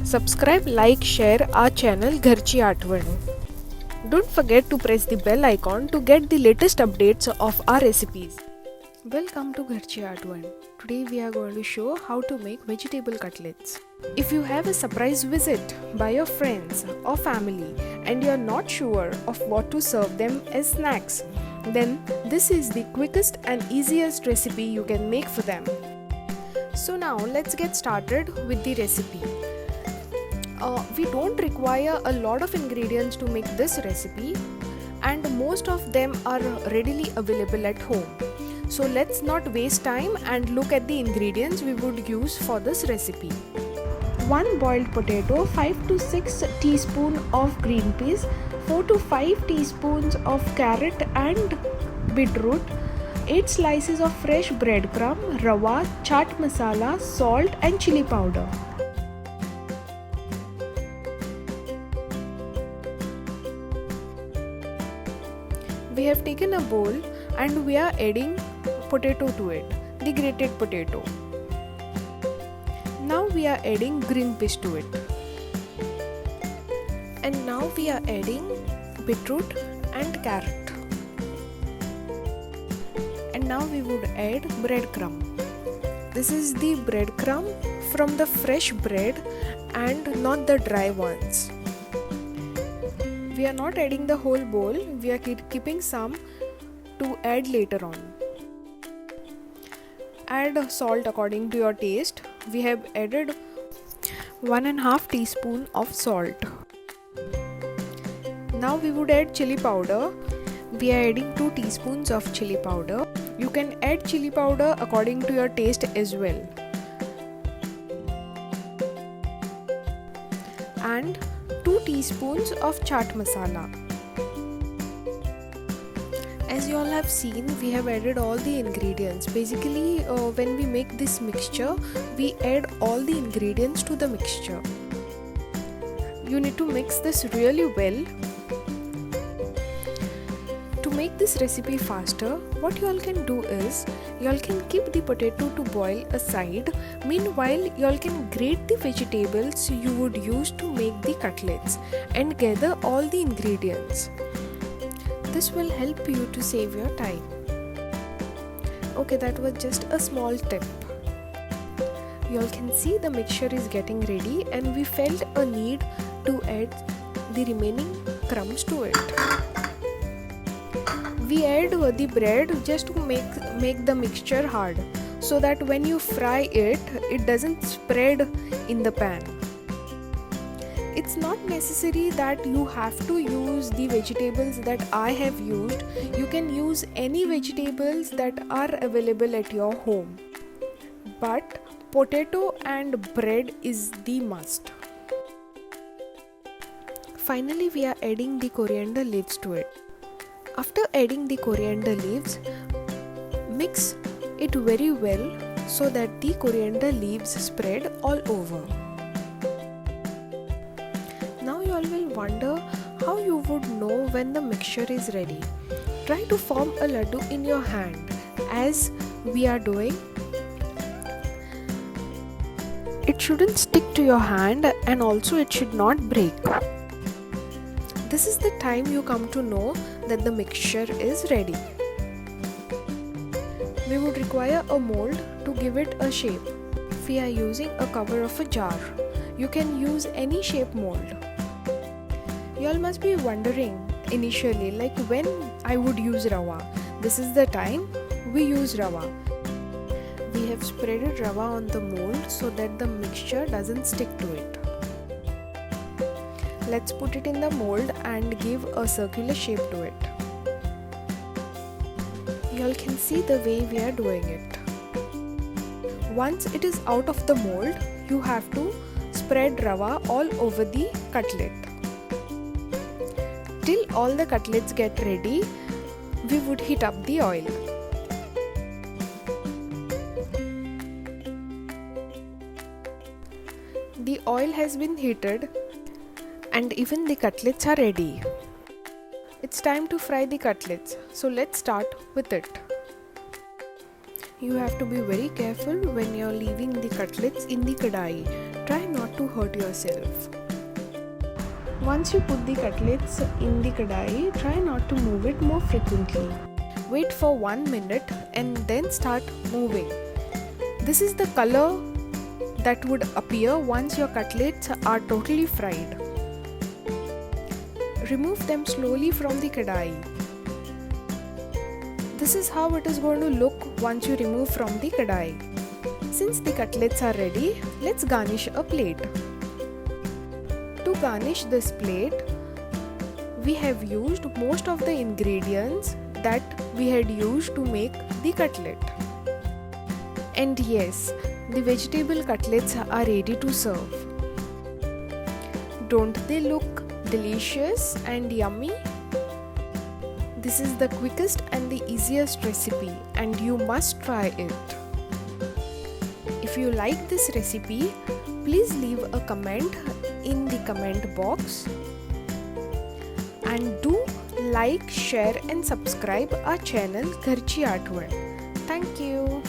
Subscribe, like, share our channel घरची आठवण. Don't forget to press the bell icon to get the latest updates of our recipes. Welcome to घरची आठवण. Today we are going to show how to make vegetable cutlets. If you have a surprise visit by your friends or family and you are not sure of what to serve them as snacks, then this is the quickest and easiest recipe you can make for them. So now let's get started with the recipe. We don't require a lot of ingredients to make this recipe, and most of them are readily available at home. So let's not waste time and look at the ingredients we would use for this recipe. 1 boiled potato, 5 to 6 teaspoons of green peas, 4 to 5 teaspoons of carrot and beetroot, 8 slices of fresh breadcrumb, rawa, chaat masala, salt and chili powder. We have taken a bowl and we are adding potato to it, the grated potato. Now we are adding green peas to it. And now we are adding beetroot and carrot. And now we would add breadcrumb. This is the breadcrumb from the fresh bread and not the dry ones. We are not adding the whole bowl, we are keeping some to add later on. Add salt according to your taste. We have added 1.5 teaspoon of salt. Now we would add chili powder. We are adding 2 teaspoons of chili powder. You can add chili powder according to your taste as well. And 2 teaspoons of chaat masala. As you all have seen, we have added all the ingredients. Basically, when we make this mixture, we add all the ingredients to the mixture. You need to mix this really well. To make this recipe faster, what you all can do is, you all can keep the potato to boil aside. Meanwhile, you all can grate the vegetables you would use to make the cutlets and gather all the ingredients. This will help you to save your time. Okay, that was just a small tip. You all can see the mixture is getting ready and we felt a need to add the remaining crumbs to it. We add the bread just to make the mixture hard, so that when you fry it, it doesn't spread in the pan. It's not necessary that you have to use the vegetables that I have used. You can use any vegetables that are available at your home. But potato and bread is the must. Finally, we are adding the coriander leaves to it. After adding the coriander leaves, mix it very well so that the coriander leaves spread all over. Now you all will wonder how you would know when the mixture is ready. Try to form a laddu in your hand as we are doing. It shouldn't stick to your hand and also it should not break. This is the time you come to know that the mixture is ready. We would require a mold to give it a shape. We are using a cover of a jar. You can use any shape mold. You all must be wondering initially, like, when I would use rawa. This is the time we use rawa. We have spreaded rawa on the mold so that the mixture doesn't stick to it. Let's put it in the mold and give a circular shape to it. You all can see the way we are doing it. Once it is out of the mold, you have to spread rawa all over the cutlet. Till all the cutlets get ready, we would heat up the oil. The oil has been heated and even the cutlets are ready. It's time to fry the cutlets, so let's start with it. You have to be very careful when you're leaving the cutlets in the kadai Try not to hurt yourself. Once you put the cutlets in the kadai, try not to move it more frequently. Wait for 1 minute and then start moving. This is the color that would appear once your cutlets are totally fried. Remove them slowly from the kadai. This is how it is going to look once you remove from the kadai. Since the cutlets are ready, let's garnish a plate. To garnish this plate, we have used most of the ingredients that we had used to make the cutlet. And yes, the vegetable cutlets are ready to serve. Don't they look delicious and yummy? This is the quickest and the easiest recipe, and you must try it. If you like this recipe, please leave a comment in the comment box, and do like, share and subscribe our channel Gharchi Aatwan. Thank you.